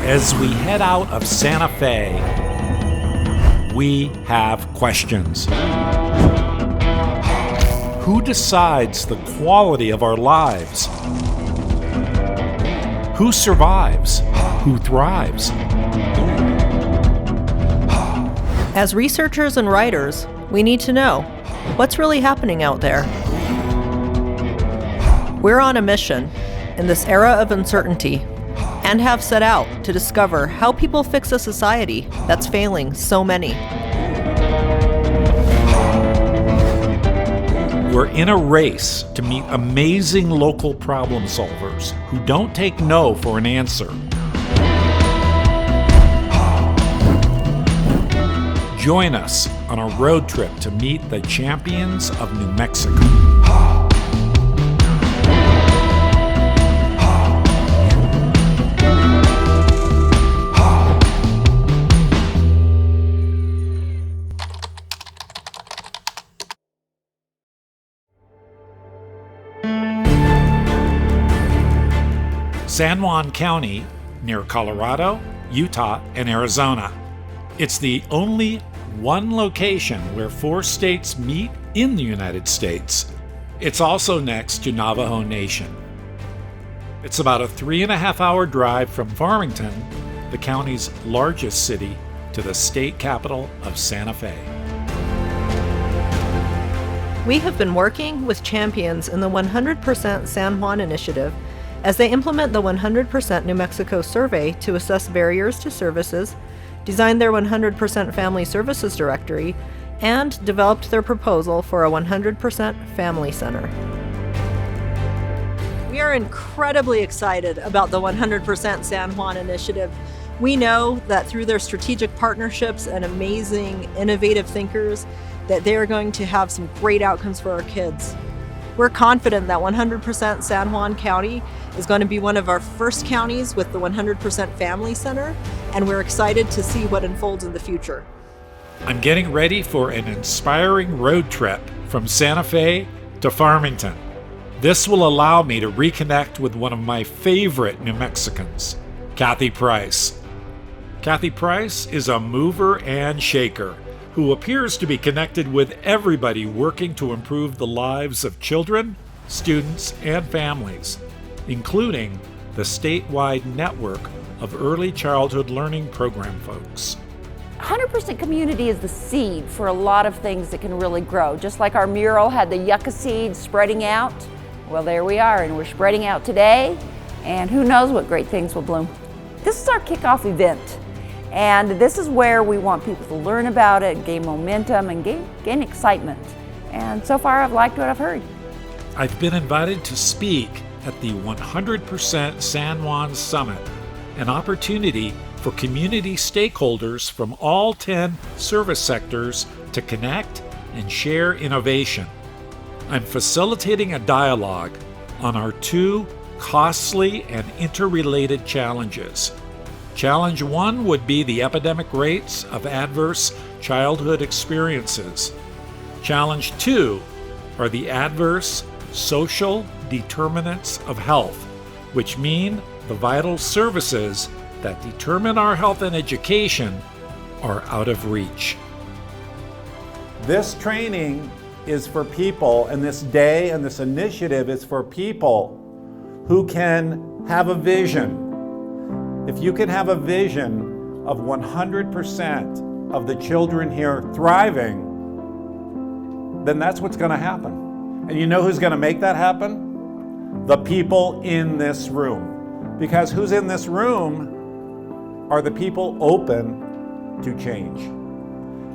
As we head out of Santa Fe, we have questions. Who decides the quality of our lives? Who survives? Who thrives? As researchers and writers, we need to know what's really happening out there. We're on a mission in this era of uncertainty and have set out to discover how people fix a society that's failing so many. We're in a race to meet amazing local problem solvers who don't take no for an answer. Join us on a road trip to meet the champions of New Mexico. San Juan County, near Colorado, Utah, and Arizona. It's the only one location where 4 states meet in the United States. It's also next to Navajo Nation. It's about a 3.5-hour drive from Farmington, the county's largest city, to the state capital of Santa Fe. We have been working with champions in the 100% San Juan initiative as they implement the 100% New Mexico survey to assess barriers to services, designed their 100% family services directory, and developed their proposal for a 100% family center. We are incredibly excited about the 100% San Juan initiative. We know that through their strategic partnerships and amazing innovative thinkers, that they are going to have some great outcomes for our kids. We're confident that 100% San Juan County is going to be one of our first counties with the 100% Family Center, and we're excited to see what unfolds in the future. I'm getting ready for an inspiring road trip from Santa Fe to Farmington. This will allow me to reconnect with one of my favorite New Mexicans, Kathy Price. Kathy Price is a mover and shaker who appears to be connected with everybody working to improve the lives of children, students, and families, including the statewide network of early childhood learning program folks. 100% community is the seed for a lot of things that can really grow. Just like our mural had the yucca seed spreading out, well, there we are, and we're spreading out today, and who knows what great things will bloom. This is our kickoff event. And this is where we want people to learn about it, gain momentum, and gain excitement. And so far, I've liked what I've heard. I've been invited to speak at the 100% San Juan Summit, an opportunity for community stakeholders from all 10 service sectors to connect and share innovation. I'm facilitating a dialogue on our 2 costly and interrelated challenges. Challenge 1 would be the epidemic rates of adverse childhood experiences. Challenge 2 are the adverse social determinants of health, which mean the vital services that determine our health and education are out of reach. This training is for people, and this day and this initiative is for people who can have a vision. If you can have a vision of 100% of the children here thriving, then that's what's going to happen. And you know who's going to make that happen? The people in this room. Because who's in this room are the people open to change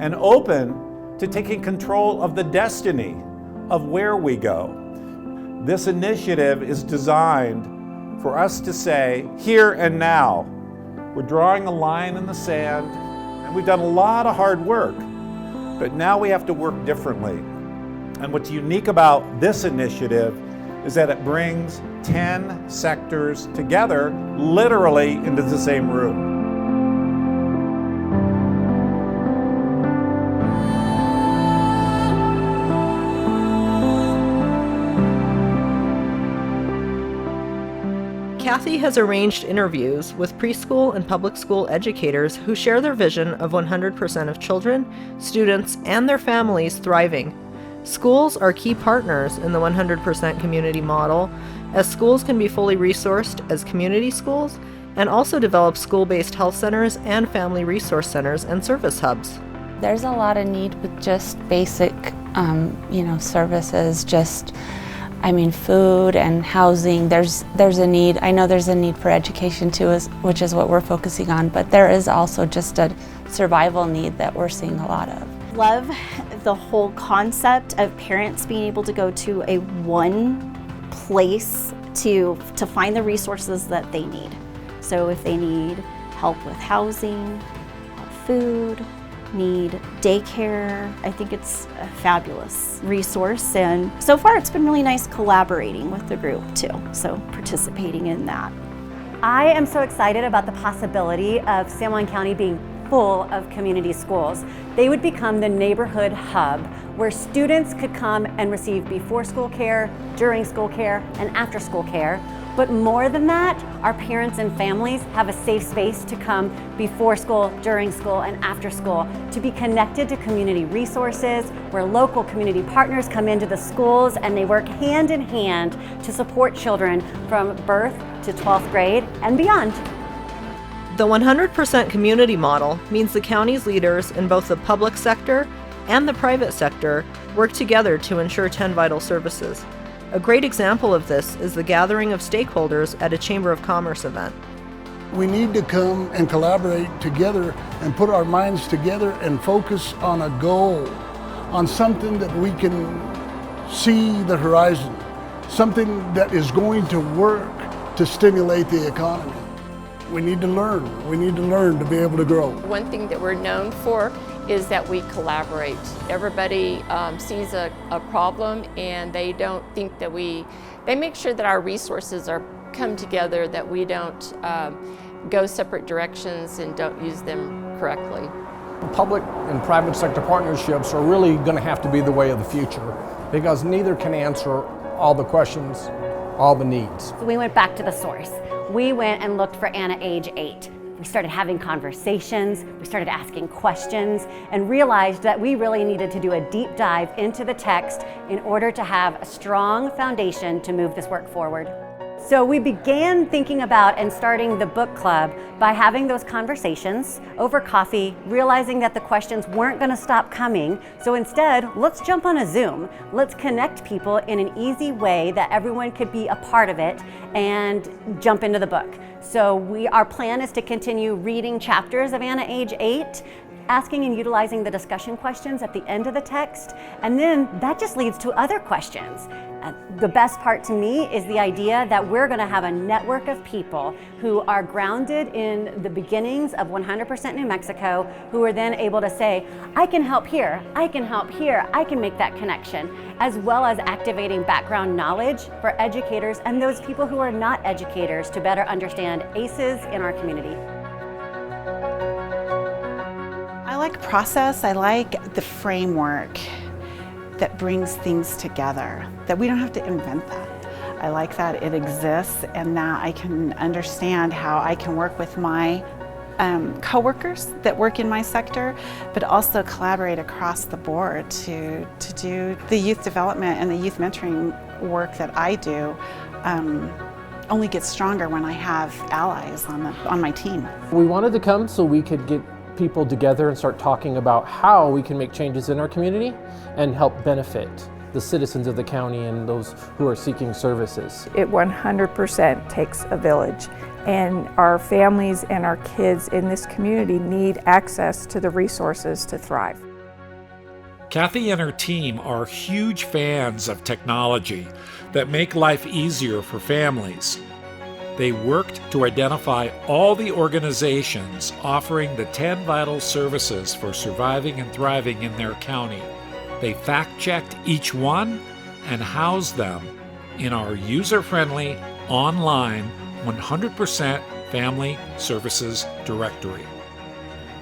and open to taking control of the destiny of where we go. This initiative is designed for us to say, here and now. We're drawing a line in the sand, and we've done a lot of hard work, but now we have to work differently. And what's unique about this initiative is that it brings 10 sectors together, literally into the same room. Kathy has arranged interviews with preschool and public school educators who share their vision of 100% of children, students, and their families thriving. Schools are key partners in the 100% community model, as schools can be fully resourced as community schools and also develop school-based health centers and family resource centers and service hubs. There's a lot of need with just basic, services, food and housing. There's a need. I know there's a need for education too, which is what we're focusing on, but there is also just a survival need that we're seeing a lot of. Love the whole concept of parents being able to go to a one place to find the resources that they need. So if they need help with housing, food, need daycare, I think it's a fabulous resource, and so far it's been really nice collaborating with the group too, so participating in that. I am so excited about the possibility of San Juan County being full of community schools. They would become the neighborhood hub where students could come and receive before school care, during school care, and after school care. But more than that, our parents and families have a safe space to come before school, during school, and after school, to be connected to community resources, where local community partners come into the schools and they work hand in hand to support children from birth to 12th grade and beyond. The 100% community model means the county's leaders in both the public sector and the private sector work together to ensure 10 vital services. A great example of this is the gathering of stakeholders at a Chamber of Commerce event. We need to come and collaborate together and put our minds together and focus on a goal, on something that we can see the horizon, something that is going to work to stimulate the economy. We need to learn. We need to learn to be able to grow. One thing that we're known for is that we collaborate. Everybody sees a problem, and they don't think that they make sure that our resources come together, that we don't go separate directions and don't use them correctly. Public and private sector partnerships are really going to have to be the way of the future, because neither can answer all the questions, all the needs. We went back to the source. We went and looked for Anna age 8. We started having conversations, we started asking questions, and realized that we really needed to do a deep dive into the text in order to have a strong foundation to move this work forward. So we began thinking about and starting the book club by having those conversations over coffee, realizing that the questions weren't going to stop coming. So instead, let's jump on a Zoom. Let's connect people in an easy way that everyone could be a part of it and jump into the book. So our plan is to continue reading chapters of Anna age 8, asking and utilizing the discussion questions at the end of the text, and then that just leads to other questions. The best part to me is the idea that we're going to have a network of people who are grounded in the beginnings of 100% New Mexico, who are then able to say, I can help here, I can help here, I can make that connection, as well as activating background knowledge for educators and those people who are not educators to better understand ACEs in our community. I like process. I like the framework that brings things together, that we don't have to invent that. I like that it exists and that I can understand how I can work with my coworkers that work in my sector, but also collaborate across the board to do the youth development and the youth mentoring work that I do. Only gets stronger when I have allies on my team. We wanted to come so we could get people together and start talking about how we can make changes in our community and help benefit the citizens of the county and those who are seeking services. It 100% takes a village, and our families and our kids in this community need access to the resources to thrive. Kathy and her team are huge fans of technology that make life easier for families. They worked to identify all the organizations offering the 10 vital services for surviving and thriving in their county. They fact-checked each one and housed them in our user-friendly, online, 100% Family Services Directory.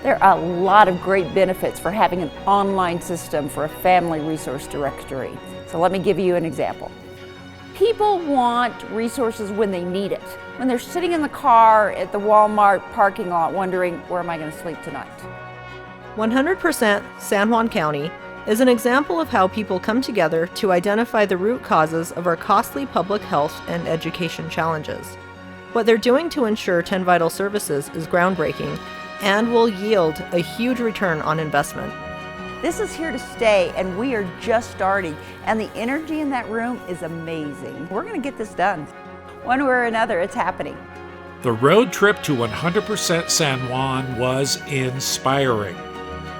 There are a lot of great benefits for having an online system for a family resource directory. So let me give you an example. People want resources when they need it, when they're sitting in the car at the Walmart parking lot wondering, where am I going to sleep tonight? 100% San Juan County is an example of how people come together to identify the root causes of our costly public health and education challenges. What they're doing to ensure 10 vital services is groundbreaking and will yield a huge return on investment. This is here to stay, and we are just starting, and the energy in that room is amazing. We're going to get this done. One way or another, it's happening. The road trip to 100% San Juan was inspiring.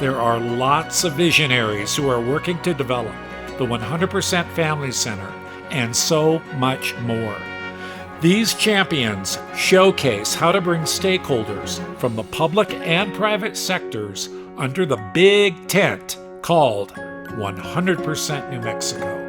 There are lots of visionaries who are working to develop the 100% Family Center and so much more. These champions showcase how to bring stakeholders from the public and private sectors under the big tent called 100% New Mexico.